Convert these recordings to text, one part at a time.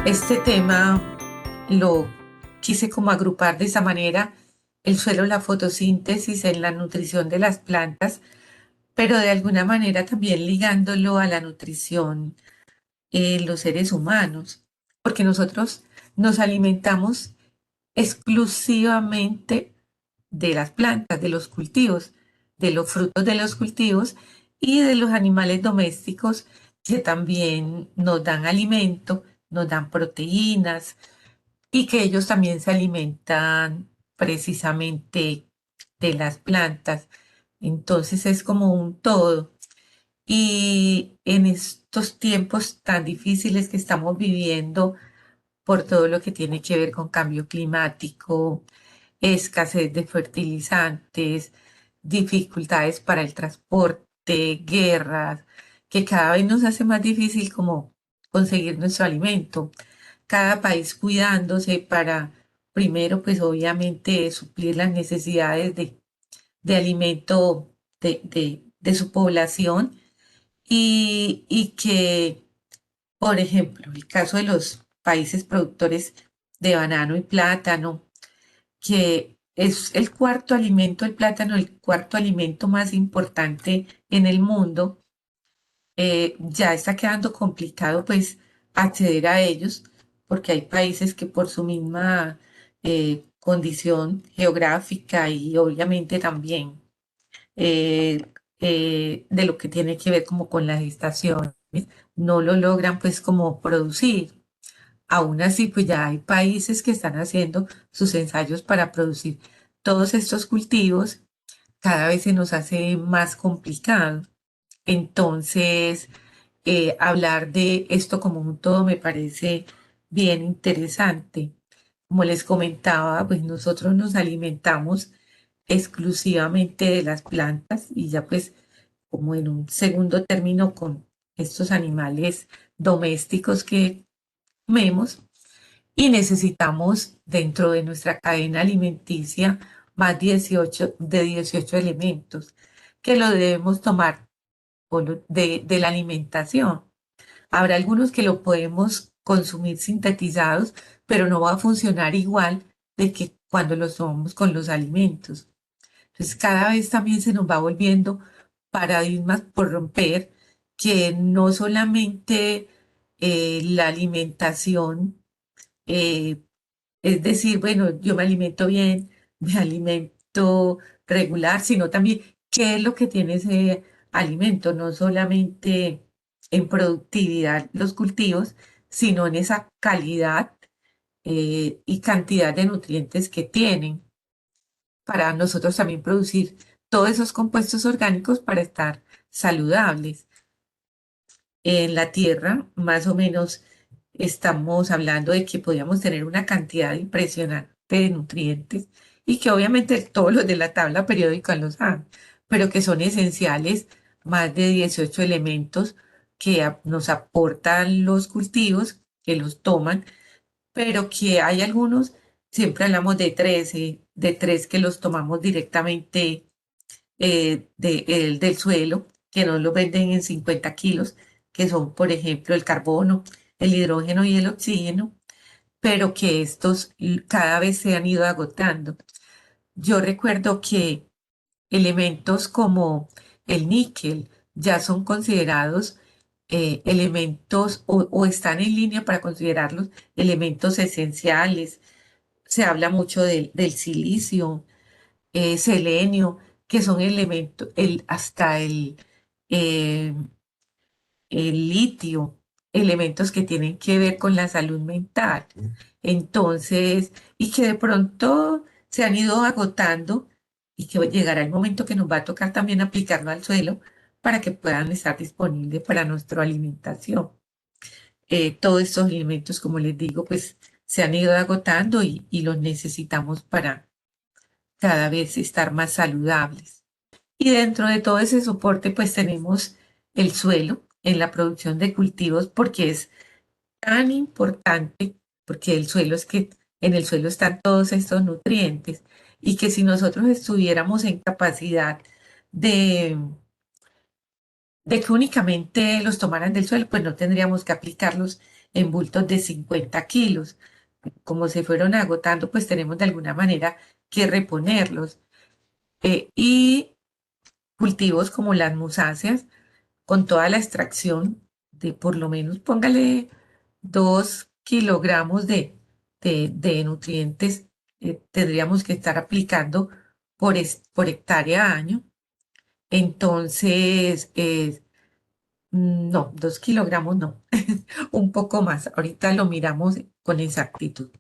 Este tema lo quise como agrupar de esa manera, el suelo, la fotosíntesis en la nutrición de las plantas, pero de alguna manera también ligándolo a la nutrición en los seres humanos, porque nosotros nos alimentamos exclusivamente de las plantas, de los cultivos, de los frutos de los cultivos y de los animales domésticos que también nos dan alimento, nos dan proteínas y que ellos también se alimentan precisamente de las plantas. Entonces es como un todo. Y en estos tiempos tan difíciles que estamos viviendo por todo lo que tiene que ver con cambio climático, escasez de fertilizantes, dificultades para el transporte, guerras, que cada vez nos hace más difícil como conseguir nuestro alimento. Cada país cuidándose para, primero, pues obviamente suplir las necesidades de alimento de su población y que, por ejemplo, el caso de los países productores de banano y plátano, que es el cuarto alimento, el plátano, el cuarto alimento más importante en el mundo, ya está quedando complicado pues acceder a ellos, porque hay países que por su misma condición geográfica y obviamente también eh, de lo que tiene que ver como con las estaciones, no lo logran pues como producir. Aún así, pues ya hay países que están haciendo sus ensayos para producir todos estos cultivos. Cada vez se nos hace más complicado. Entonces, hablar de esto como un todo me parece bien interesante. Como les comentaba, pues nosotros nos alimentamos exclusivamente de las plantas y ya pues como en un segundo término con estos animales domésticos que comemos y necesitamos dentro de nuestra cadena alimenticia más 18 elementos que lo debemos tomar de la alimentación. Habrá algunos que lo podemos consumir sintetizados, pero no va a funcionar igual de que cuando los tomamos con los alimentos. Entonces, cada vez también se nos va volviendo paradigmas por romper, que no solamente la alimentación, eh, es decir, bueno, yo me alimento bien, me alimento regular, sino también qué es lo que tiene ese alimento, no solamente en productividad los cultivos, sino en esa calidad y cantidad de nutrientes que tienen para nosotros también producir todos esos compuestos orgánicos para estar saludables. En la Tierra, más o menos, estamos hablando de que podíamos tener una cantidad impresionante de nutrientes y que obviamente todos los de la tabla periódica los han, pero que son esenciales, más de 18 elementos que nos aportan los cultivos, que los toman, pero que hay algunos, siempre hablamos de 13, de 3 que los tomamos directamente del suelo, que nos lo venden en 50 kilos, que son, por ejemplo, el carbono, el hidrógeno y el oxígeno, pero que estos cada vez se han ido agotando. Yo recuerdo que elementos como el níquel ya son considerados elementos o están en línea para considerarlos elementos esenciales. Se habla mucho del silicio, selenio, que son elementos, hasta eh, el litio, elementos que tienen que ver con la salud mental. Entonces, y que de pronto se han ido agotando y que llegará el momento que nos va a tocar también aplicarlo al suelo para que puedan estar disponibles para nuestra alimentación. Todos estos elementos, como les digo, pues se han ido agotando y los necesitamos para cada vez estar más saludables. Y dentro de todo ese soporte, pues tenemos el suelo en la producción de cultivos porque es tan importante, porque el suelo es que en el suelo están todos estos nutrientes y que si nosotros estuviéramos en capacidad de, de que únicamente los tomaran del suelo, pues no tendríamos que aplicarlos en bultos de 50 kilos. Como se fueron agotando, pues tenemos de alguna manera que reponerlos. Y cultivos como las musáceas, con toda la extracción de por lo menos, póngale 2 kilogramos de nutrientes, tendríamos que estar aplicando por hectárea a año. Entonces, no, 2 kilogramos no, un poco más. Ahorita lo miramos con exactitud.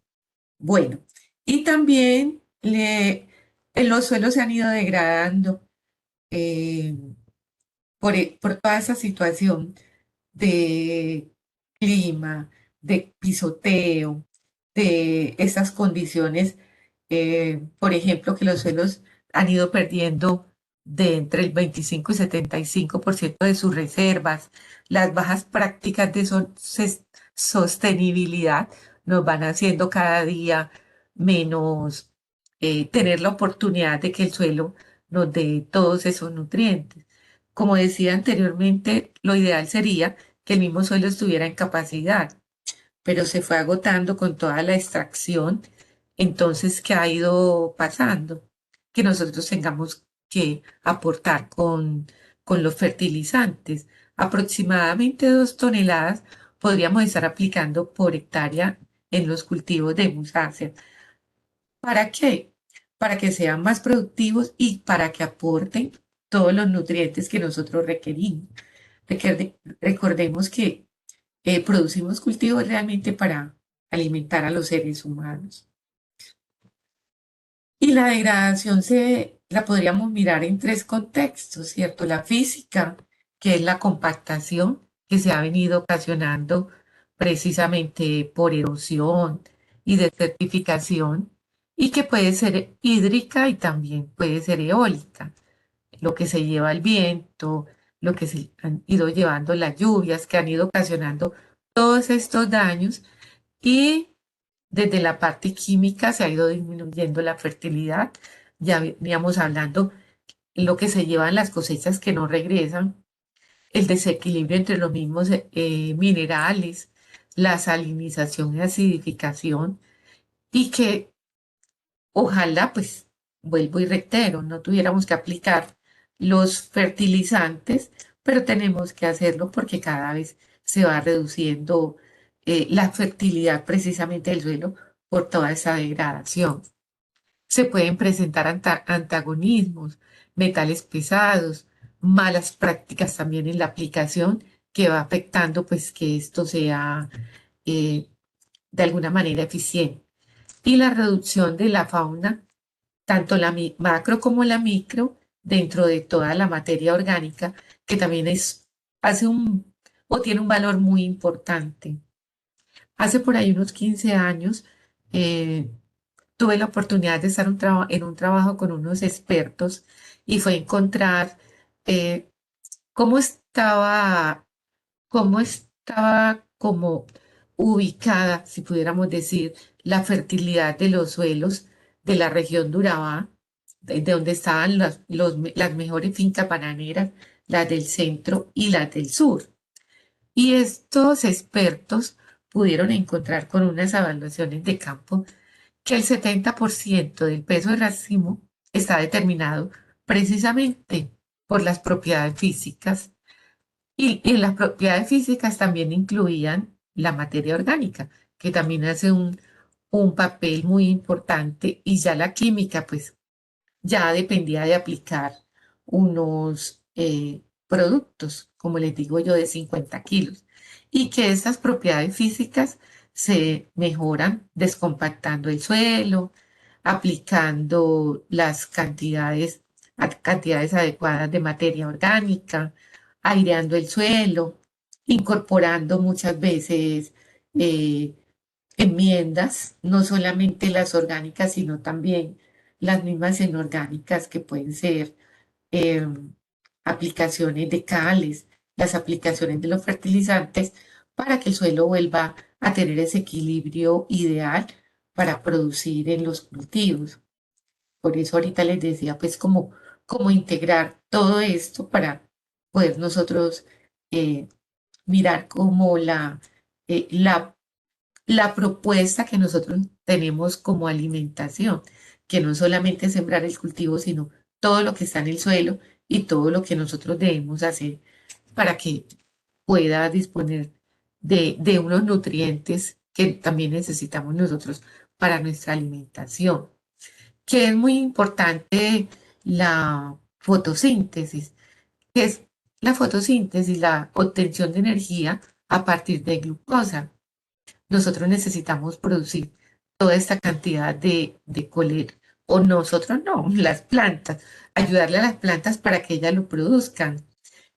Bueno, y también los suelos se han ido degradando eh, por toda esa situación de clima, de pisoteo, de esas condiciones, por ejemplo, que los suelos han ido perdiendo de entre el 25 y 75% de sus reservas. Las bajas prácticas de sostenibilidad nos van haciendo cada día menos tener la oportunidad de que el suelo nos dé todos esos nutrientes. Como decía anteriormente, lo ideal sería que el mismo suelo estuviera en capacidad, pero se fue agotando con toda la extracción. Entonces, ¿qué ha ido pasando? Que nosotros tengamos que aportar con los fertilizantes. Aproximadamente 2 toneladas podríamos estar aplicando por hectárea en los cultivos de musácea. ¿Para qué? Para que sean más productivos y para que aporten todos los nutrientes que nosotros requerimos. Recordemos que producimos cultivos realmente para alimentar a los seres humanos. Y la degradación la podríamos mirar en tres contextos, ¿cierto? La física, que es la compactación que se ha venido ocasionando precisamente por erosión y desertificación, y que puede ser hídrica y también puede ser eólica, lo que se lleva el viento, lo que se han ido llevando las lluvias, que han ido ocasionando todos estos daños, y desde la parte química se ha ido disminuyendo la fertilidad. Ya veníamos hablando lo que se llevan las cosechas que no regresan, el desequilibrio entre los mismos minerales, la salinización y acidificación, y que ojalá, pues, vuelvo y reitero, no tuviéramos que aplicar los fertilizantes, pero tenemos que hacerlo porque cada vez se va reduciendo la fertilidad precisamente del suelo por toda esa degradación. Se pueden presentar antagonismos, metales pesados, malas prácticas también en la aplicación, que va afectando pues que esto sea eh, de alguna manera eficiente. Y la reducción de la fauna, tanto la macro como la micro, dentro de toda la materia orgánica, que también hace o tiene un valor muy importante. Hace por ahí unos 15 años eh, tuve la oportunidad de estar en un trabajo con unos expertos y fue encontrar eh, cómo estaba como ubicada, si pudiéramos decir, la fertilidad de los suelos de la región de Urabá, de donde estaban las mejores fincas bananeras, las del centro y las del sur. Y estos expertos pudieron encontrar con unas evaluaciones de campo que el 70% del peso del racimo está determinado precisamente por las propiedades físicas, y las propiedades físicas también incluían la materia orgánica, que también hace un papel muy importante, y ya la química, pues ya dependía de aplicar unos productos, como les digo yo, de 50 kilos, y que estas propiedades físicas se mejoran descompactando el suelo, aplicando cantidades adecuadas de materia orgánica, aireando el suelo, incorporando muchas veces eh, enmiendas, no solamente las orgánicas, sino también las mismas inorgánicas, que pueden ser eh, aplicaciones de cales, las aplicaciones de los fertilizantes, para que el suelo vuelva a tener ese equilibrio ideal para producir en los cultivos. Por eso ahorita les decía, pues, cómo integrar todo esto para poder nosotros eh, mirar cómo la propuesta que nosotros tenemos como alimentación, que no solamente es sembrar el cultivo, sino todo lo que está en el suelo y todo lo que nosotros debemos hacer para que pueda disponer de unos nutrientes que también necesitamos nosotros para nuestra alimentación, que es muy importante la fotosíntesis, que es la fotosíntesis, la obtención de energía a partir de glucosa. Nosotros necesitamos producir toda esta cantidad de coler, o nosotros no, las plantas, ayudarle a las plantas para que ellas lo produzcan.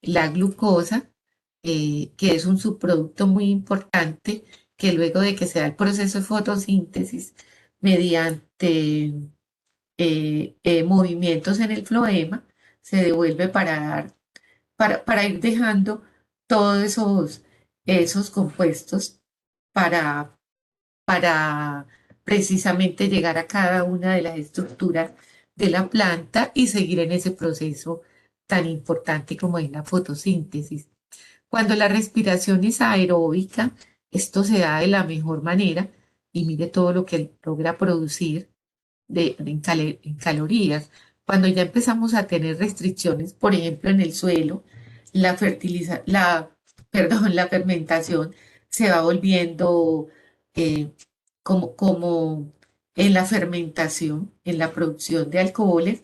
La glucosa, que es un subproducto muy importante, que luego de que se da el proceso de fotosíntesis, mediante movimientos en el floema, se devuelve para ir dejando todos esos compuestos para, para precisamente llegar a cada una de las estructuras de la planta y seguir en ese proceso tan importante como es la fotosíntesis. Cuando la respiración es aeróbica, esto se da de la mejor manera y mire todo lo que logra producir en calorías. Cuando ya empezamos a tener restricciones, por ejemplo, en el suelo, perdón, la fermentación se va volviendo eh, como en la fermentación, en la producción de alcoholes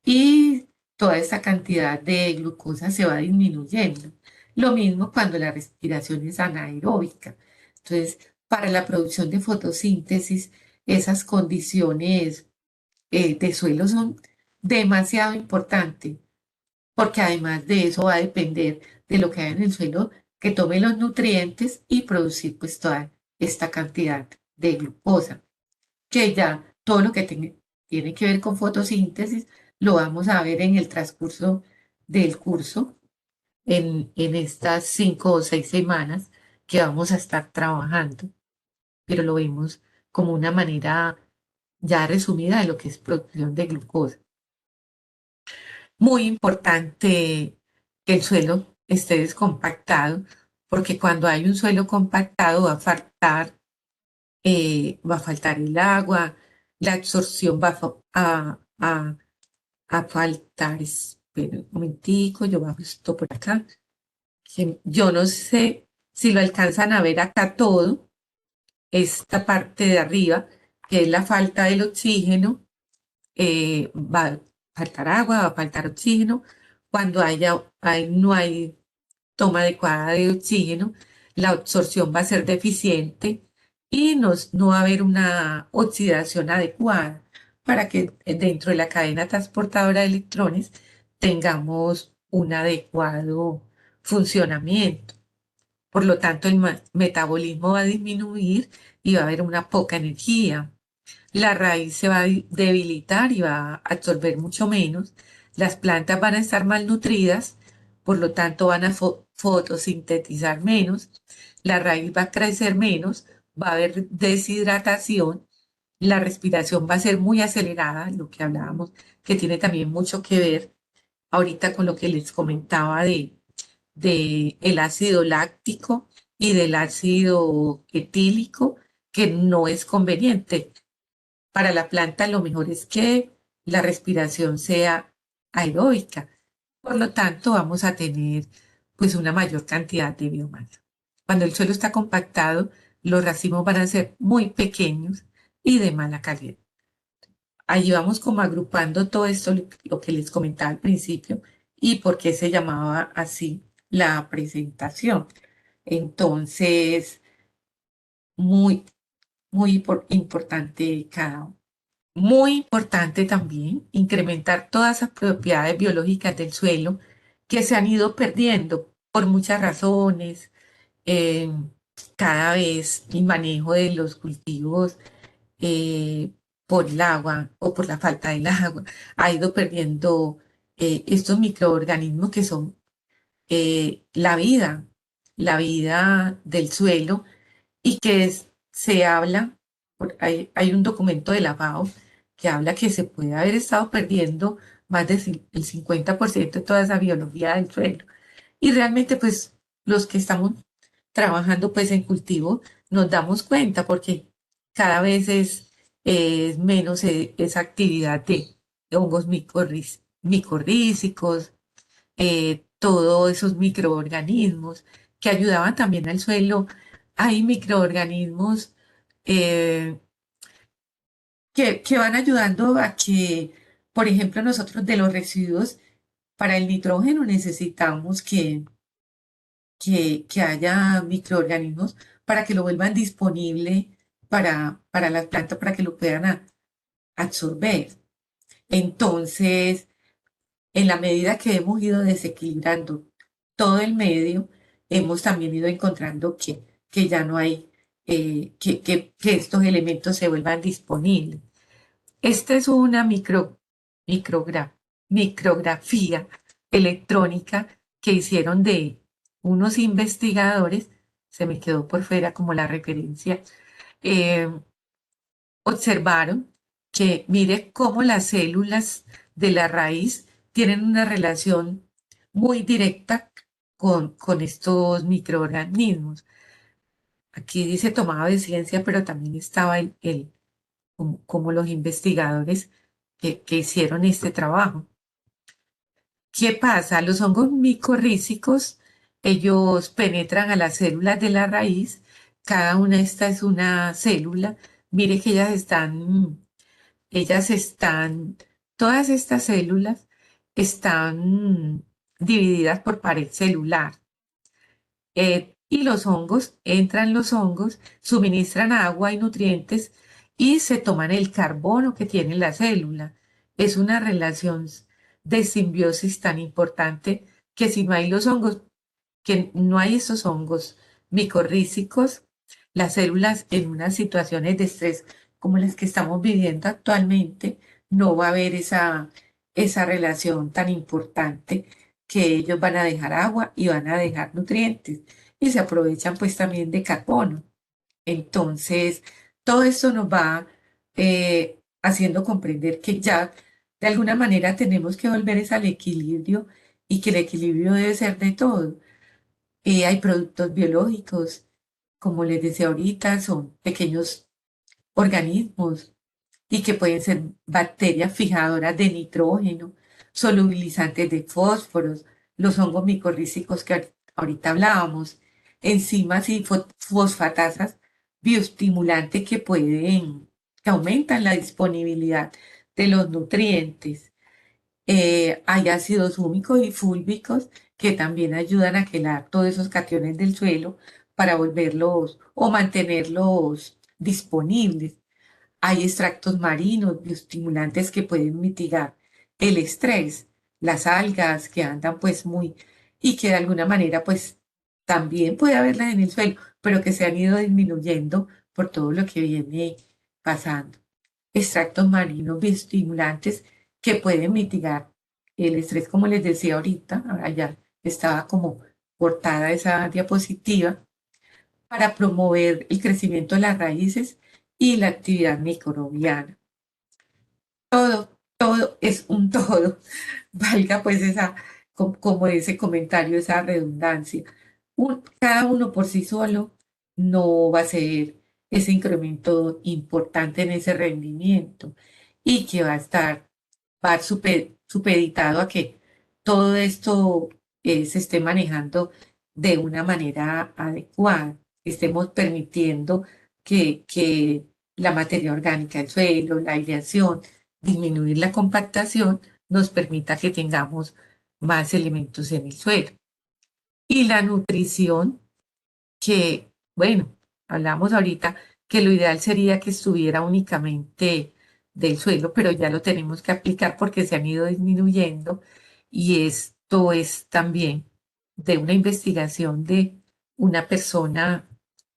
y toda esa cantidad de glucosa se va disminuyendo. Lo mismo cuando la respiración es anaeróbica. Entonces, para la producción de fotosíntesis, esas condiciones de suelo son demasiado importantes, porque además de eso va a depender de lo que hay en el suelo, que tome los nutrientes y producir pues toda esta cantidad de glucosa, que ya todo lo que tiene que ver con fotosíntesis lo vamos a ver en el transcurso del curso, en estas 5 o 6 semanas que vamos a estar trabajando, pero lo vemos como una manera ya resumida de lo que es producción de glucosa. Muy importante que el suelo esté descompactado, porque cuando hay un suelo compactado va a faltar el agua, la absorción va a faltar. Espera un momentico, yo bajo esto por acá. Yo no sé si lo alcanzan a ver acá todo, esta parte de arriba, que es la falta del oxígeno, va a faltar agua, va a faltar oxígeno. Cuando no hay toma adecuada de oxígeno, la absorción va a ser deficiente y no va a haber una oxidación adecuada para que dentro de la cadena transportadora de electrones tengamos un adecuado funcionamiento. Por lo tanto, el metabolismo va a disminuir y va a haber una poca energía. La raíz se va a debilitar y va a absorber mucho menos. Las plantas van a estar malnutridas, por lo tanto van a fotosintetizar menos. La raíz va a crecer menos, va a haber deshidratación. La respiración va a ser muy acelerada, lo que hablábamos, que tiene también mucho que ver ahorita con lo que les comentaba de el ácido láctico y del ácido etílico, que no es conveniente. Para la planta lo mejor es que la respiración sea aeróbica. Por lo tanto, vamos a tener pues una mayor cantidad de biomasa. Cuando el suelo está compactado, los racimos van a ser muy pequeños y de mala calidad. Allí vamos como agrupando todo esto, lo que les comentaba al principio, y por qué se llamaba así la presentación. Entonces, muy, importante cada uno. Muy importante también incrementar todas esas propiedades biológicas del suelo que se han ido perdiendo por muchas razones. eh, Cada vez el manejo de los cultivos por el agua o por la falta del agua ha ido perdiendo estos microorganismos que son la vida del suelo y que se habla, hay un documento de la FAO que habla que se puede haber estado perdiendo más del 50% de toda esa biología del suelo. Y realmente, pues, los que estamos trabajando pues en cultivo nos damos cuenta porque cada vez es menos esa actividad de hongos micorrízicos, todos esos microorganismos que ayudaban también al suelo. Hay microorganismos eh, que van ayudando a que, por ejemplo, nosotros de los residuos, para el nitrógeno necesitamos que haya microorganismos para que lo vuelvan disponible para las plantas, para que lo puedan absorber. Entonces, en la medida que hemos ido desequilibrando todo el medio, hemos también ido encontrando que ya no hay, que estos elementos se vuelvan disponibles. Esta es una microgra- micrografía electrónica que hicieron de unos investigadores, se me quedó por fuera como la referencia, eh, observaron que mire cómo las células de la raíz tienen una relación muy directa con estos microorganismos. Aquí dice tomado de ciencia, pero también estaba como los investigadores que hicieron este trabajo. ¿Qué pasa? Los hongos micorrízicos, ellos penetran a las células de la raíz. Cada una de estas es una célula. Mire que todas estas células están divididas por pared celular. Y los hongos, suministran agua y nutrientes y se toman el carbono que tiene la célula. Es una relación de simbiosis tan importante que si no hay los hongos, que no hay esos hongos micorrízicos, las células en unas situaciones de estrés como las que estamos viviendo actualmente, no va a haber esa relación tan importante que ellos van a dejar agua y van a dejar nutrientes y se aprovechan pues también de carbono. Entonces, todo esto nos va haciendo comprender que ya de alguna manera tenemos que volver es al equilibrio y que el equilibrio debe ser de todo. Hay productos biológicos, como les decía ahorita, son pequeños organismos y que pueden ser bacterias fijadoras de nitrógeno, solubilizantes de fósforos, los hongos micorrízicos que ahorita hablábamos, enzimas y fosfatasas bioestimulantes que aumentan la disponibilidad de los nutrientes. Hay ácidos húmicos y fúlbicos que también ayudan a quelar todos esos cationes del suelo para volverlos o mantenerlos disponibles. Hay extractos marinos, bioestimulantes que pueden mitigar el estrés, las algas que andan pues y que de alguna manera pues también puede haberlas en el suelo, pero que se han ido disminuyendo por todo lo que viene pasando. Extractos marinos bioestimulantes que pueden mitigar el estrés, como les decía ahorita, ahora ya estaba como cortada esa diapositiva, para promover el crecimiento de las raíces y la actividad microbiana. Todo es un todo, valga pues como ese comentario, esa redundancia. Cada uno por sí solo no va a ser ese incremento importante en ese rendimiento y que va a estar supeditado a que todo esto se esté manejando de una manera adecuada, estemos permitiendo que la materia orgánica, el suelo, la aireación, disminuir la compactación, nos permita que tengamos más elementos en el suelo. Y la nutrición, que, bueno, hablamos ahorita que lo ideal sería que estuviera únicamente del suelo, pero ya lo tenemos que aplicar porque se han ido disminuyendo y esto es también de una investigación de una persona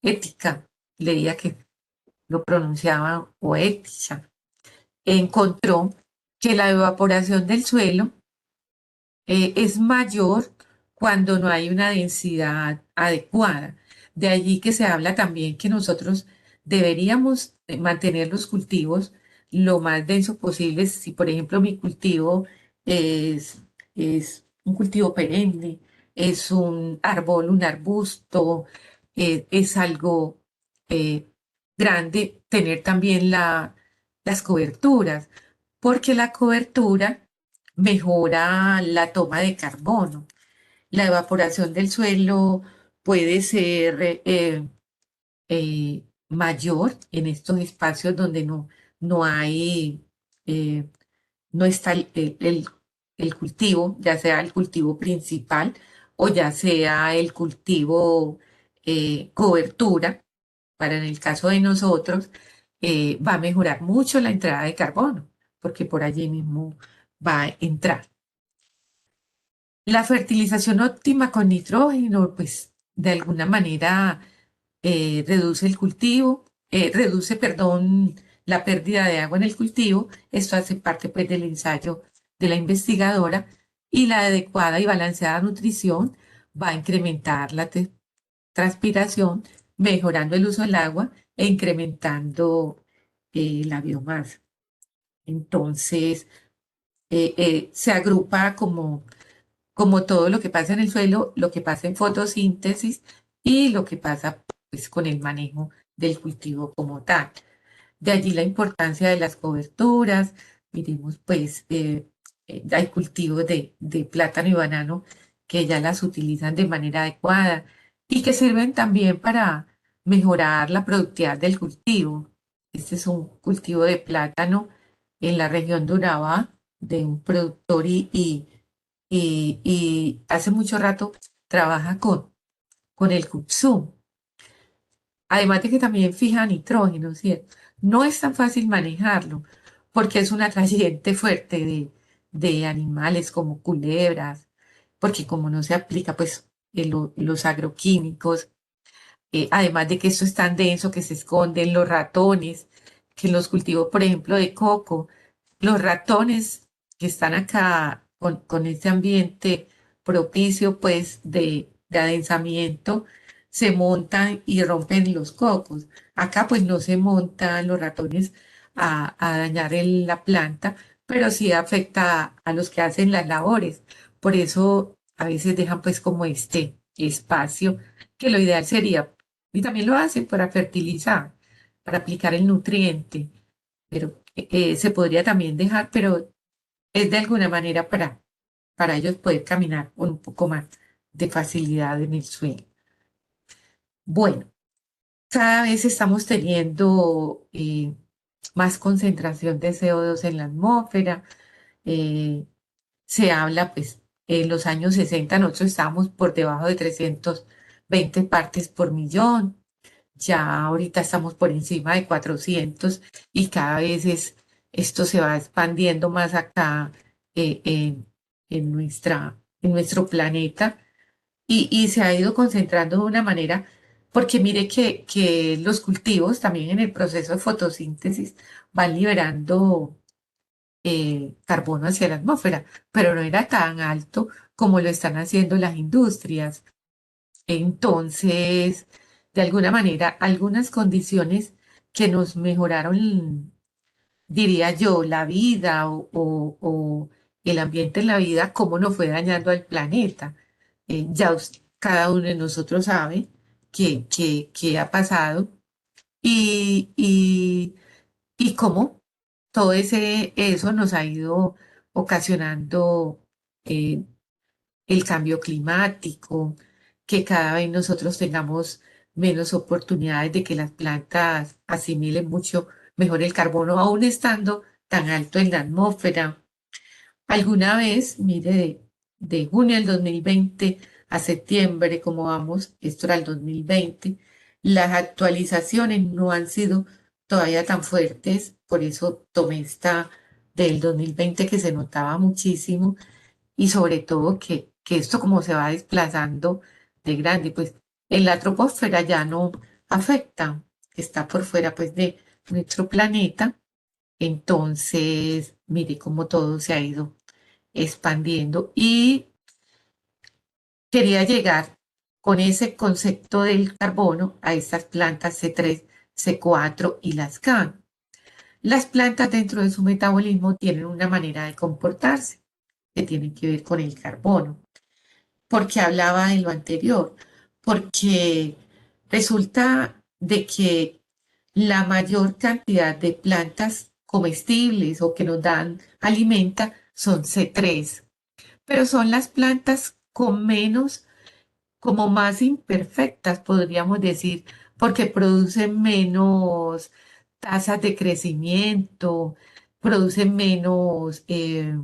ética, leía que lo pronunciaba o ética, encontró que la evaporación del suelo es mayor cuando no hay una densidad adecuada. De allí que se habla también que nosotros deberíamos mantener los cultivos lo más denso posible. Si, por ejemplo, mi cultivo es un cultivo perenne, es un árbol, un arbusto, es algo eh, grande tener también las coberturas, porque la cobertura mejora la toma de carbono. La evaporación del suelo puede ser mayor en estos espacios donde no hay, eh, no está el cultivo, ya sea el cultivo principal o ya sea el cultivo cobertura, para en el caso de nosotros, va a mejorar mucho la entrada de carbono, porque por allí mismo va a entrar. La fertilización óptima con nitrógeno, pues de alguna manera reduce el cultivo, reduce, perdón, la pérdida de agua en el cultivo. Esto hace parte pues del ensayo de la investigadora y la adecuada y balanceada nutrición va a incrementar la transpiración, mejorando el uso del agua e incrementando la biomasa. Entonces, se agrupa como todo lo que pasa en el suelo, lo que pasa en fotosíntesis y lo que pasa pues con el manejo del cultivo como tal. De allí la importancia de las coberturas. Miremos pues, hay cultivos de plátano y banano que ya las utilizan de manera adecuada y que sirven también para mejorar la productividad del cultivo. Este es un cultivo de plátano en la región de Urabá, de un productor y hace mucho rato trabaja con el Kutsu. Además de que también fija nitrógeno, ¿cierto? No es tan fácil manejarlo porque es un atrayente fuerte de animales como culebras, porque como no se aplica pues los agroquímicos, además de que esto es tan denso que se esconden los ratones, que en los cultivos, por ejemplo, de coco, los ratones que están acá con este ambiente propicio, pues, de adensamiento, se montan y rompen los cocos. Acá, pues, no se montan los ratones a dañar la planta, pero sí afecta a los que hacen las labores. Por eso, a veces dejan, pues, como este espacio, que lo ideal sería, y también lo hacen para fertilizar, para aplicar el nutriente, pero se podría también dejar, pero es de alguna manera para ellos poder caminar con un poco más de facilidad en el suelo. Bueno, cada vez estamos teniendo más concentración de CO2 en la atmósfera. eh, Se habla, pues, en los años 60 nosotros estábamos por debajo de 320 partes por millón. Ya ahorita estamos por encima de 400 y cada vez esto se va expandiendo más acá en nuestro planeta y se ha ido concentrando de una manera, porque mire que los cultivos también en el proceso de fotosíntesis van liberando carbono hacia la atmósfera, pero no era tan alto como lo están haciendo las industrias. Entonces, de alguna manera, algunas condiciones que nos mejoraron, diría yo, la vida o el ambiente en la vida, cómo nos fue dañando al planeta. Ya cada uno de nosotros sabe qué ha pasado y, y cómo todo eso nos ha ido ocasionando eh, el cambio climático, que cada vez nosotros tengamos menos oportunidades de que las plantas asimilen mucho mejor el carbono, aún estando tan alto en la atmósfera. Alguna vez, mire, de junio del 2020 a septiembre, como vamos, esto era el 2020, las actualizaciones no han sido todavía tan fuertes, por eso tomé esta del 2020 que se notaba muchísimo y sobre todo que esto como se va desplazando de grande, pues en la troposfera ya no afecta, está por fuera pues de nuestro planeta, entonces mire cómo todo se ha ido expandiendo y quería llegar con ese concepto del carbono a estas plantas C3, C4 y las CAN. Las plantas dentro de su metabolismo tienen una manera de comportarse que tiene que ver con el carbono. ¿Por qué hablaba de lo anterior? Porque Resulta de que la mayor cantidad de plantas comestibles o que nos dan alimenta son C3, pero son las plantas con menos, como más imperfectas, podríamos decir, porque producen menos tasas de crecimiento, producen menos, eh,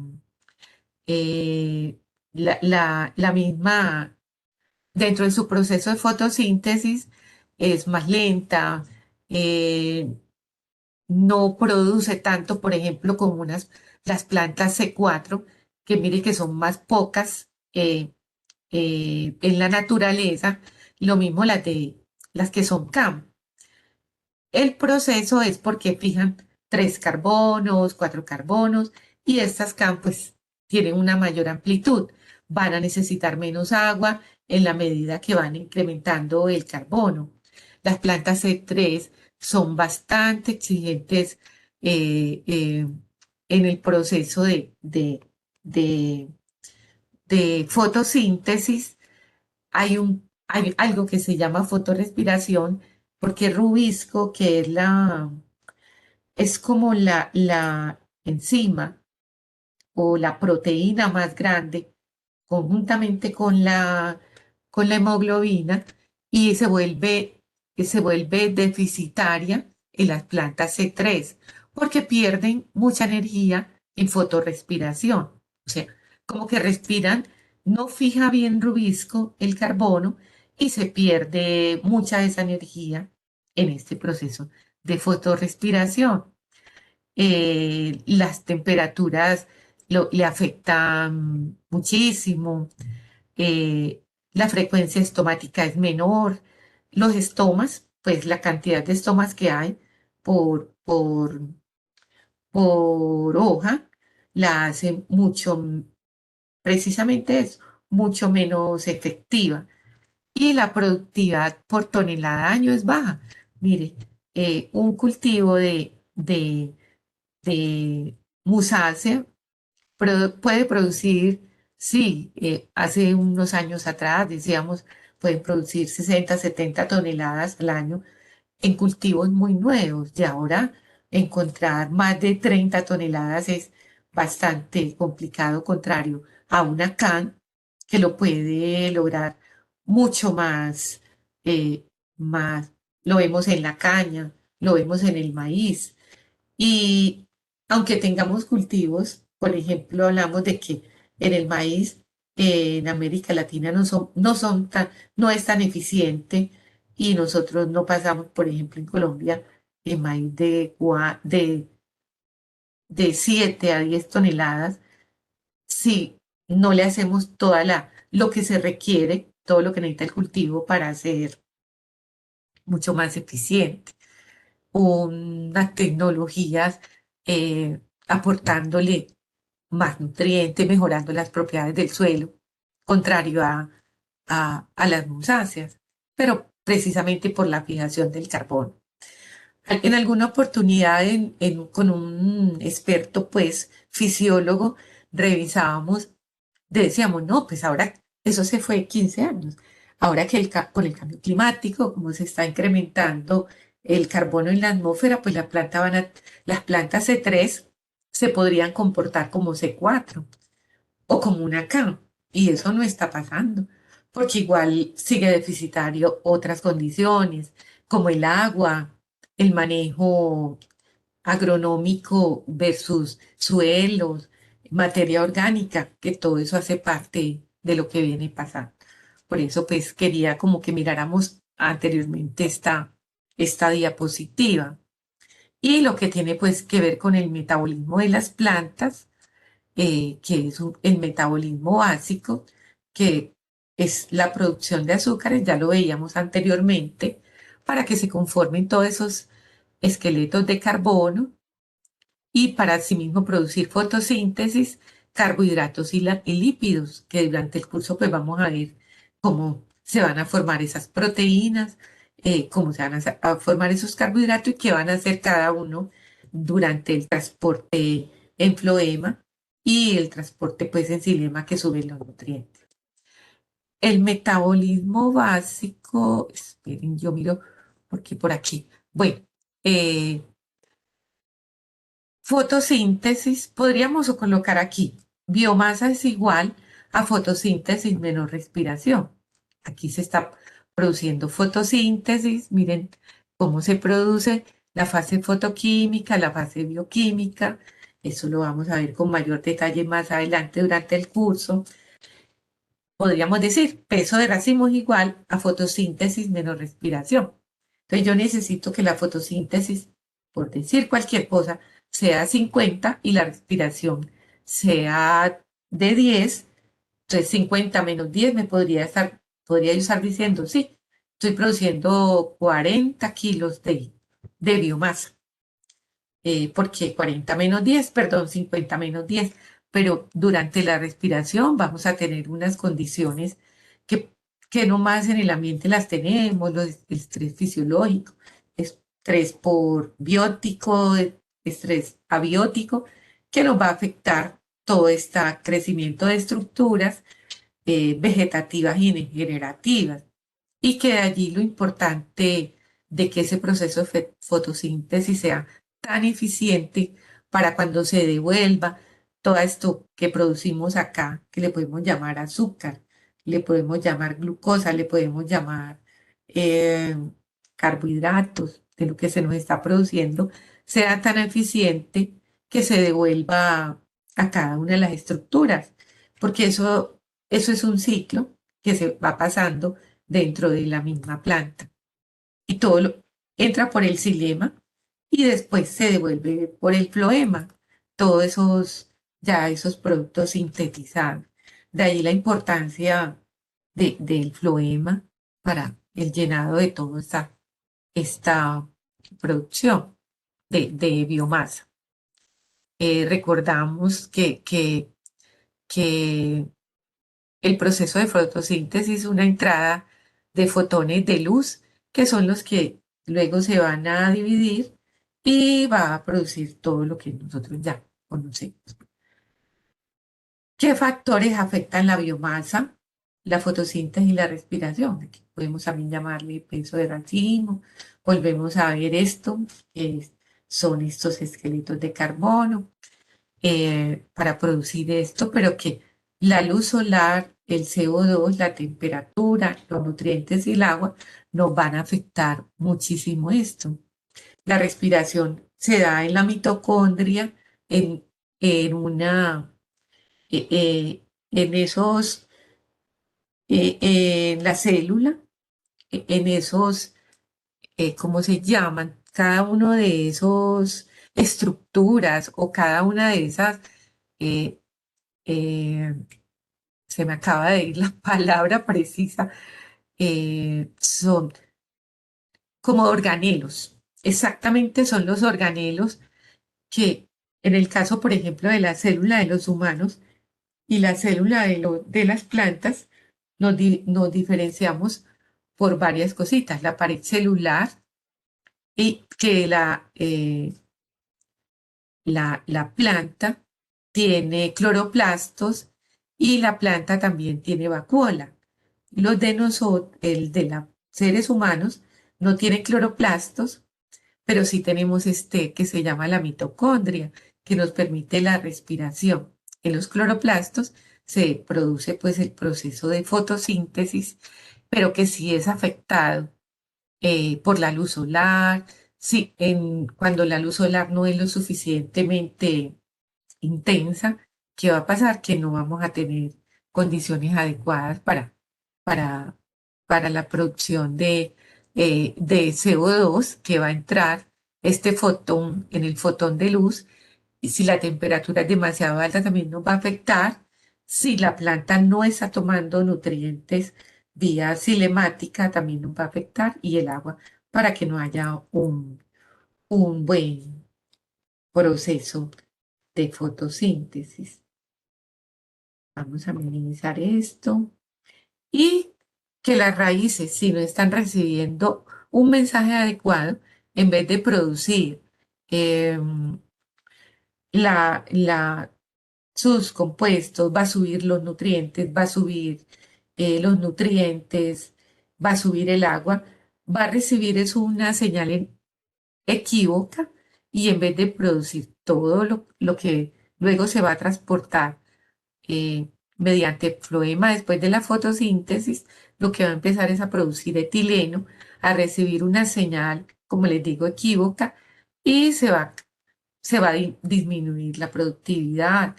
la misma, dentro de su proceso de fotosíntesis, es más lenta, eh, no produce tanto, por ejemplo, como las plantas C4, que mire que son más pocas en la naturaleza, lo mismo las que son CAM. El proceso es porque fijan 3 carbonos, 4 carbonos, y estas CAM pues tienen una mayor amplitud. Van a necesitar menos agua en la medida que van incrementando el carbono. Las plantas C3 son bastante exigentes en el proceso de, de fotosíntesis. Hay algo que se llama fotorrespiración, porque rubisco, que es como la enzima o la proteína más grande, conjuntamente con la hemoglobina, y se vuelve deficitaria en las plantas C3 porque pierden mucha energía en fotorrespiración. O sea, como que respiran, no fija bien rubisco el carbono y se pierde mucha de esa energía en este proceso de fotorrespiración. Las temperaturas le afectan muchísimo, eh, la frecuencia estomática es menor, los estomas, pues la cantidad de estomas que hay por, por, por hoja la hace precisamente eso, mucho menos efectiva. Y la productividad por tonelada de año es baja. Mire, un cultivo de musácea puede producir, sí, hace unos años atrás, decíamos, pueden producir 60, 70 toneladas al año en cultivos muy nuevos. Y ahora encontrar más de 30 toneladas es bastante complicado, contrario a una CAN que lo puede lograr mucho eh, más. Lo vemos en la caña, lo vemos en el maíz. Y aunque tengamos cultivos, por ejemplo, hablamos de que en el maíz en América Latina no es tan eficiente, y nosotros no pasamos, por ejemplo, en Colombia, el maíz de 7 a 10 toneladas si no le hacemos lo que se requiere, todo lo que necesita el cultivo para ser mucho más eficiente. Unas tecnologías aportándole más nutrientes, mejorando las propiedades del suelo, contrario a las musáceas, pero precisamente por la fijación del carbono. En alguna oportunidad con un experto, pues fisiólogo, revisábamos, decíamos, no, pues ahora eso se fue 15 años. Ahora que con el cambio climático, como se está incrementando el carbono en la atmósfera, pues las plantas C3 se podrían comportar como C4 o como una K. Y eso no está pasando, porque igual sigue deficitario otras condiciones, como el agua, el manejo agronómico versus suelos, materia orgánica, que todo eso hace parte de lo que viene pasando. Por eso, pues, quería como que miráramos anteriormente esta diapositiva. Y lo que tiene, pues, que ver con el metabolismo de las plantas, que es el metabolismo básico, que es la producción de azúcares, ya lo veíamos anteriormente, para que se conformen todos esos esqueletos de carbono y para asimismo producir fotosíntesis, carbohidratos y lípidos, que durante el curso pues vamos a ver cómo se van a formar esas proteínas, cómo se van a formar esos carbohidratos y qué van a hacer cada uno durante el transporte en floema y el transporte pues en xilema que sube los nutrientes. El metabolismo básico, esperen, yo miro, porque por aquí, bueno, eh, fotosíntesis, podríamos colocar aquí, biomasa es igual a fotosíntesis menos respiración. Aquí se está produciendo fotosíntesis, miren cómo se produce la fase fotoquímica, la fase bioquímica, eso lo vamos a ver con mayor detalle más adelante durante el curso. Podríamos decir, peso de racimo es igual a fotosíntesis menos respiración. Entonces yo necesito que la fotosíntesis, por decir cualquier cosa, sea 50 y la respiración sea de 10. Entonces 50 menos 10 podría yo estar diciendo, sí, estoy produciendo 40 kilos de biomasa, porque 40 menos 10, perdón, 50 menos 10, pero durante la respiración vamos a tener unas condiciones que, que nomás en el ambiente las tenemos, estrés fisiológico, estrés por biótico, estrés abiótico, que nos va a afectar todo este crecimiento de estructuras vegetativas y degenerativas. Y que de allí lo importante de que ese proceso de fotosíntesis sea tan eficiente para cuando se devuelva todo esto que producimos acá, que le podemos llamar azúcar, le podemos llamar glucosa, le podemos llamar eh, carbohidratos, de lo que se nos está produciendo, sea tan eficiente que se devuelva a cada una de las estructuras, porque eso es un ciclo que se va pasando dentro de la misma planta. Y entra por el xilema y después se devuelve por el floema. Todos esos productos sintetizados. De ahí la importancia del floema para el llenado de toda esta producción de biomasa. Recordamos que el proceso de fotosíntesis es una entrada de fotones de luz, que son los que luego se van a dividir y va a producir todo lo que nosotros ya conocemos. ¿Qué factores afectan la biomasa, la fotosíntesis y la respiración? Aquí podemos también llamarle peso de racimo. Volvemos a ver esto, que son estos esqueletos de carbono para producir esto, pero que la luz solar, el CO2, la temperatura, los nutrientes y el agua nos van a afectar muchísimo esto. La respiración se da en la mitocondria, en, en una, en esos, en la célula, en esos, ¿cómo se llaman? Cada uno de esos estructuras o cada una de esas eh, eh, se me acaba de ir la palabra precisa, son como organelos. Exactamente son los organelos que en el caso, por ejemplo, de la célula de los humanos y la célula de las plantas, nos diferenciamos por varias cositas. La pared celular y que la planta tiene cloroplastos y la planta también tiene vacuola. Los de nosotros, el de los seres humanos, no tiene cloroplastos, pero sí tenemos este que se llama la mitocondria, que nos permite la respiración. En los cloroplastos se produce pues el proceso de fotosíntesis, pero que sí es afectado por la luz solar. Sí, cuando la luz solar no es lo suficientemente intensa, ¿qué va a pasar? Que no vamos a tener condiciones adecuadas para, para la producción de CO2 que va a entrar este fotón en el fotón de luz. Y si la temperatura es demasiado alta, también nos va a afectar. Si la planta no está tomando nutrientes vía cinemática, también nos va a afectar. Y el agua para que no haya un buen proceso de fotosíntesis. Vamos a minimizar esto. Y que las raíces, si no están recibiendo un mensaje adecuado, en vez de producir sus compuestos, va a subir los nutrientes, va a subir los nutrientes, va a subir el agua, va a recibir eso una señal equívoca y en vez de producir todo lo que luego se va a transportar mediante floema después de la fotosíntesis, lo que va a empezar es a producir etileno, a recibir una señal, como les digo, equívoca y se va a disminuir la productividad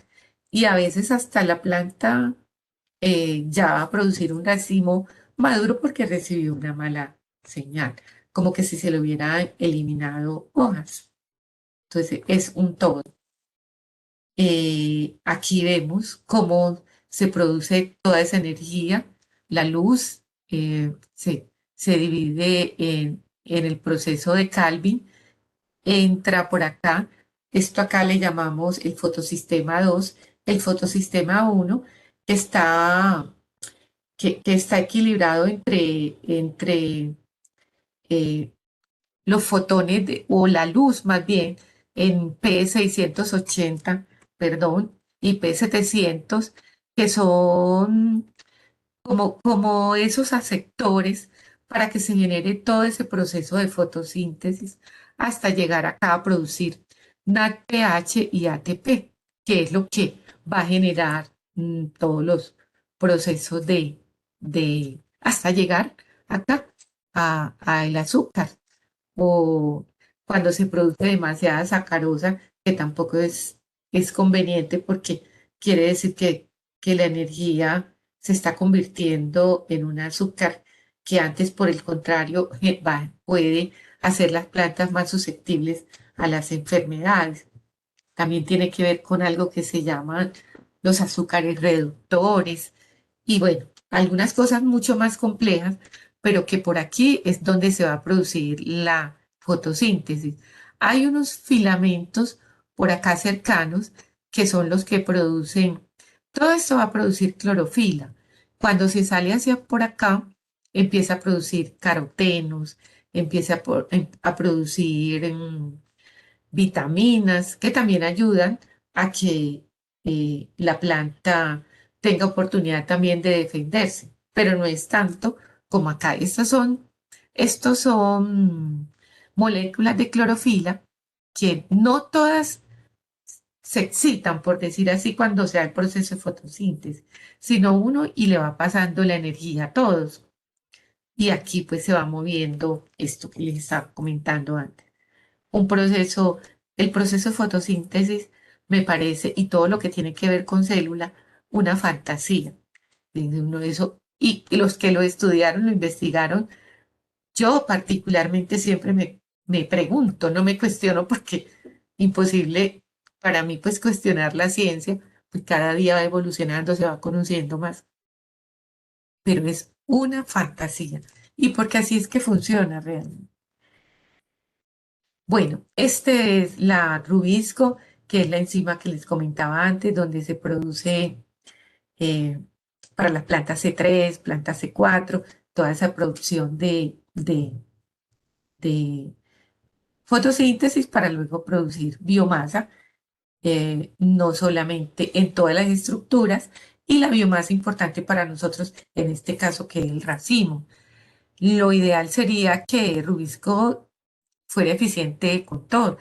y a veces hasta la planta ya va a producir un racimo maduro porque recibió una mala señal, como que si se le hubiera eliminado hojas. Entonces es un todo. Aquí vemos cómo se produce toda esa energía, la luz se divide en el proceso de Calvin, entra por acá, esto acá le llamamos el fotosistema 2, el fotosistema 1 está, que está equilibrado entre eh, los fotones o la luz más bien en P680, perdón, y P700, que son como esos aceptores para que se genere todo ese proceso de fotosíntesis hasta llegar acá a producir NADPH y ATP, que es lo que va a generar todos los procesos hasta llegar acá a el azúcar o cuando se produce demasiada sacarosa, que tampoco es conveniente porque quiere decir que la energía se está convirtiendo en un azúcar que antes, por el contrario, puede hacer las plantas más susceptibles a las enfermedades. También tiene que ver con algo que se llaman los azúcares reductores y bueno, algunas cosas mucho más complejas, pero que por aquí es donde se va a producir la fotosíntesis. Hay unos filamentos por acá cercanos que son los que producen, todo esto va a producir clorofila. Cuando se sale hacia por acá, empieza a producir carotenos, empieza a producir vitaminas que también ayudan a que la planta tenga oportunidad también de defenderse, pero no es tanto como acá. Estos son moléculas de clorofila que no todas se excitan, por decir así, cuando se da el proceso de fotosíntesis, sino uno y le va pasando la energía a todos. Y aquí pues se va moviendo esto que les estaba comentando antes el proceso de fotosíntesis me parece, y todo lo que tiene que ver con célula, una fantasía. Y los que lo estudiaron, lo investigaron, yo particularmente siempre me pregunto, no me cuestiono porque imposible para mí pues cuestionar la ciencia, pues cada día va evolucionando, se va conociendo más, pero es una fantasía. Y porque así es que funciona realmente. Bueno, este es la rubisco, que es la enzima que les comentaba antes, donde se produce eh, para las plantas C3, plantas C4, toda esa producción de fotosíntesis para luego producir biomasa, no solamente en todas las estructuras, y la biomasa importante para nosotros, en este caso, que es el racimo. Lo ideal sería que Rubisco fuera eficiente con todo.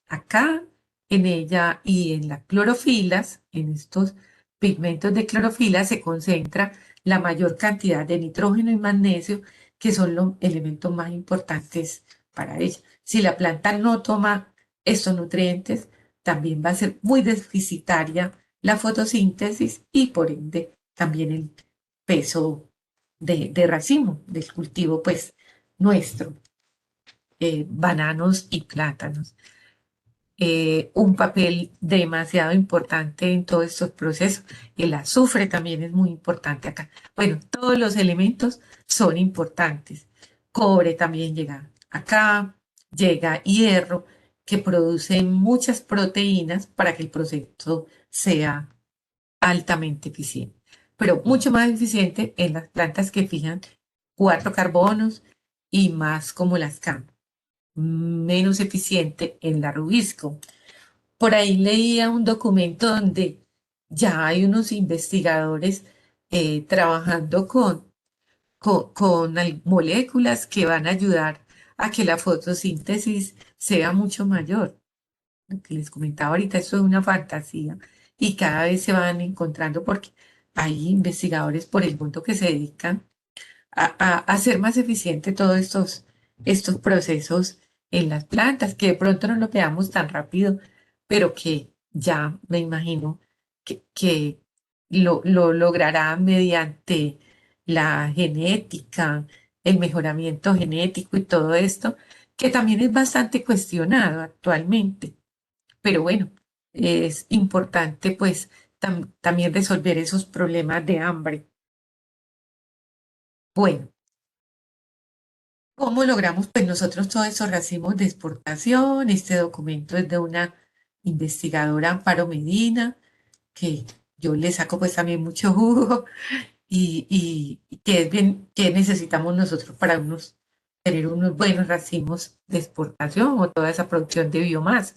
Acá en ella y en las clorofilas, en estos pigmentos de clorofila, se concentra la mayor cantidad de nitrógeno y magnesio, que son los elementos más importantes para ella. Si la planta no toma estos nutrientes, también va a ser muy deficitaria la fotosíntesis y por ende también el peso de racimo del cultivo, pues nuestro bananos y plátanos. Un papel demasiado importante en todos estos procesos. El azufre también es muy importante acá. Bueno, todos los elementos son importantes. Cobre también llega acá, llega hierro, que produce muchas proteínas para que el proceso sea altamente eficiente, pero mucho más eficiente en las plantas que fijan 4 carbonos y más como las CAM, menos eficiente en la Rubisco. Por ahí leía un documento donde ya hay unos investigadores trabajando con moléculas que van a ayudar a que la fotosíntesis sea mucho mayor. Lo que les comentaba ahorita, eso es una fantasía y cada vez se van encontrando porque hay investigadores por el mundo que se dedican a hacer más eficiente todos estos procesos en las plantas, que de pronto no lo veamos tan rápido, pero que ya me imagino que lo logrará mediante la genética, el mejoramiento genético y todo esto, que también es bastante cuestionado actualmente. Pero bueno, es importante pues también resolver esos problemas de hambre. Bueno, ¿cómo logramos pues nosotros todos esos racimos de exportación? Este documento es de una investigadora, Amparo Medina, que yo le saco pues también mucho jugo y que es bien, que necesitamos nosotros para tener unos buenos racimos de exportación o toda esa producción de biomasa.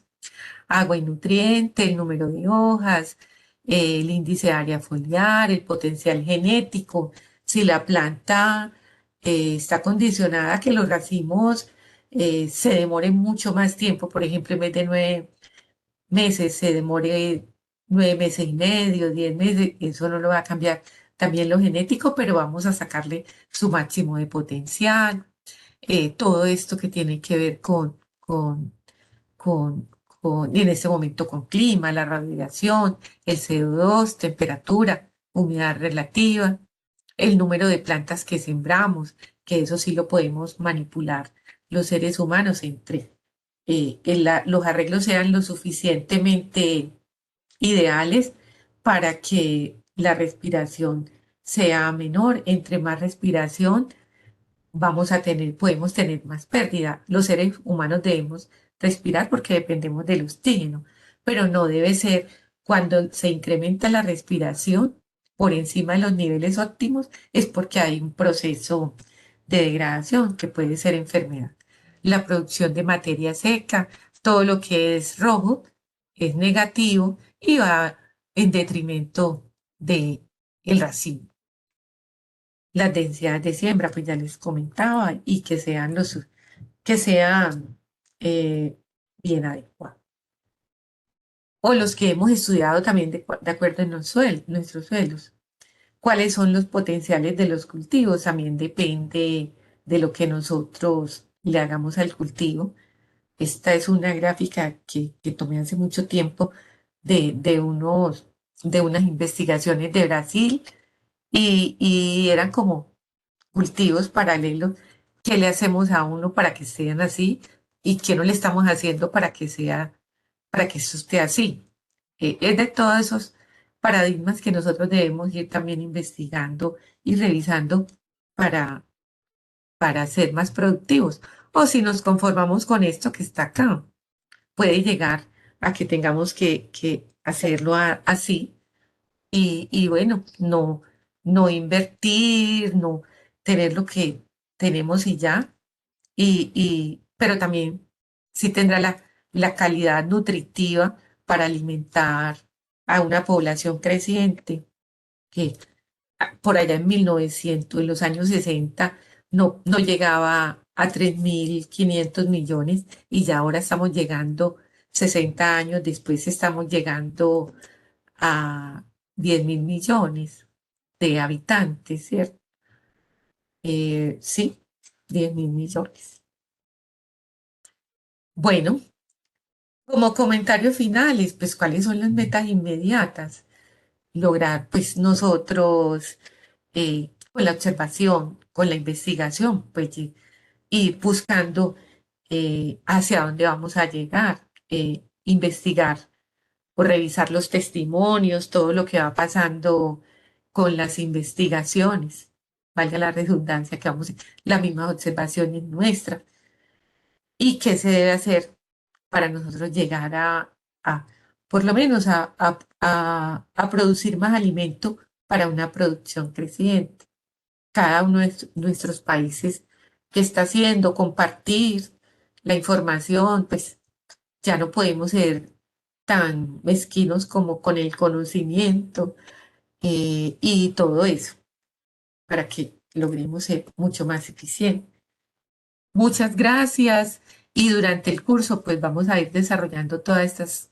Agua y nutriente, el número de hojas, el índice de área foliar, el potencial genético, si la planta está condicionada a que los racimos se demoren mucho más tiempo, por ejemplo, en vez de 9 meses, se demore 9 meses y medio, 10 meses, eso no lo va a cambiar también lo genético, pero vamos a sacarle su máximo de potencial, todo esto que tiene que ver y en este momento con clima, la radiación, el CO2, temperatura, humedad relativa, el número de plantas que sembramos, que eso sí lo podemos manipular los seres humanos entre los arreglos sean lo suficientemente ideales para que la respiración sea menor. Entre más respiración, podemos tener más pérdida. Los seres humanos debemos respirar porque dependemos del oxígeno, pero no debe ser cuando se incrementa la respiración por encima de los niveles óptimos, es porque hay un proceso de degradación que puede ser enfermedad. La producción de materia seca, todo lo que es rojo es negativo y va en detrimento de el racimo. Las densidades de siembra, pues ya les comentaba, y que sean bien adecuados. O los que hemos estudiado también de acuerdo en nuestros suelos. ¿Cuáles son los potenciales de los cultivos? También depende de lo que nosotros le hagamos al cultivo. Esta es una gráfica que tomé hace mucho tiempo de unas investigaciones de Brasil y eran como cultivos paralelos, qué le hacemos a uno para que sean así y qué no le estamos haciendo para que eso esté así. Es de todos esos paradigmas que nosotros debemos ir también investigando y revisando para, para ser más productivos. O si nos conformamos con esto que está acá, puede llegar a que tengamos que hacerlo así y bueno, no invertir, no tener lo que tenemos y ya, pero también sí tendrá la calidad nutritiva para alimentar a una población creciente, que por allá en 1900, en los años 60, no llegaba a 3.500 millones y ya ahora estamos llegando, 60 años después estamos llegando a 10.000 millones de habitantes, ¿cierto? Sí, 10.000 millones. Bueno, como comentarios finales, pues, ¿cuáles son las metas inmediatas? Lograr, pues, nosotros, con la observación, con la investigación, pues, ir buscando hacia dónde vamos a llegar, investigar o revisar los testimonios, todo lo que va pasando con las investigaciones, valga la redundancia que vamos, las mismas observaciones nuestras, y qué se debe hacer para nosotros llegar a por lo menos a producir más alimento para una producción creciente. Cada uno de nuestros países que está haciendo, compartir la información, pues ya no podemos ser tan mezquinos como con el conocimiento y todo eso para que logremos ser mucho más eficientes. Muchas gracias y durante el curso pues vamos a ir desarrollando todas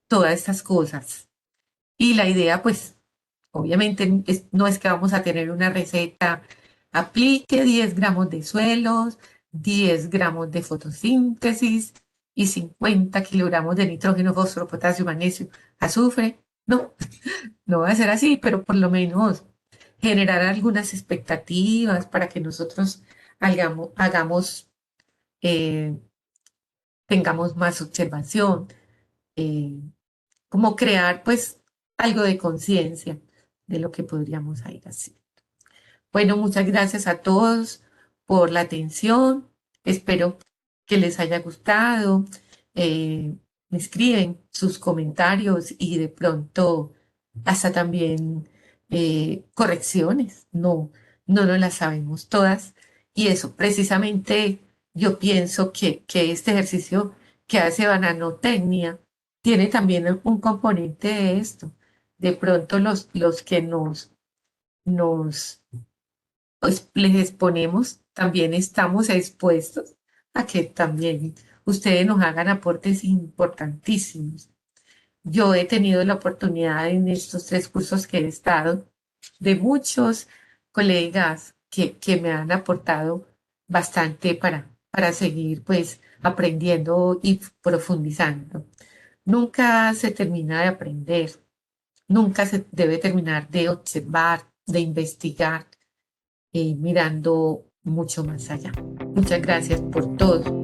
estas cosas. Y la idea pues obviamente no es que vamos a tener una receta, aplique 10 gramos de suelos, 10 gramos de fotosíntesis y 50 kilogramos de nitrógeno, fósforo, potasio, magnesio, azufre. No, no va a ser así, pero por lo menos generar algunas expectativas para que nosotros hagamos eh, tengamos más observación, eh, como crear pues algo de conciencia de lo que podríamos ir así. Bueno, muchas gracias a todos por la atención. Espero que les haya gustado. Me escriben sus comentarios y de pronto hasta también correcciones. No nos las sabemos todas. Y eso, precisamente, yo pienso que este ejercicio que hace Bananotecnia tiene también un componente de esto. De pronto los que nos pues les exponemos, también estamos expuestos a que también ustedes nos hagan aportes importantísimos. Yo he tenido la oportunidad en estos 3 cursos que he estado de muchos colegas que me han aportado bastante para seguir pues aprendiendo y profundizando. Nunca se termina de aprender, nunca se debe terminar de observar, de investigar mirando mucho más allá. Muchas gracias por todo.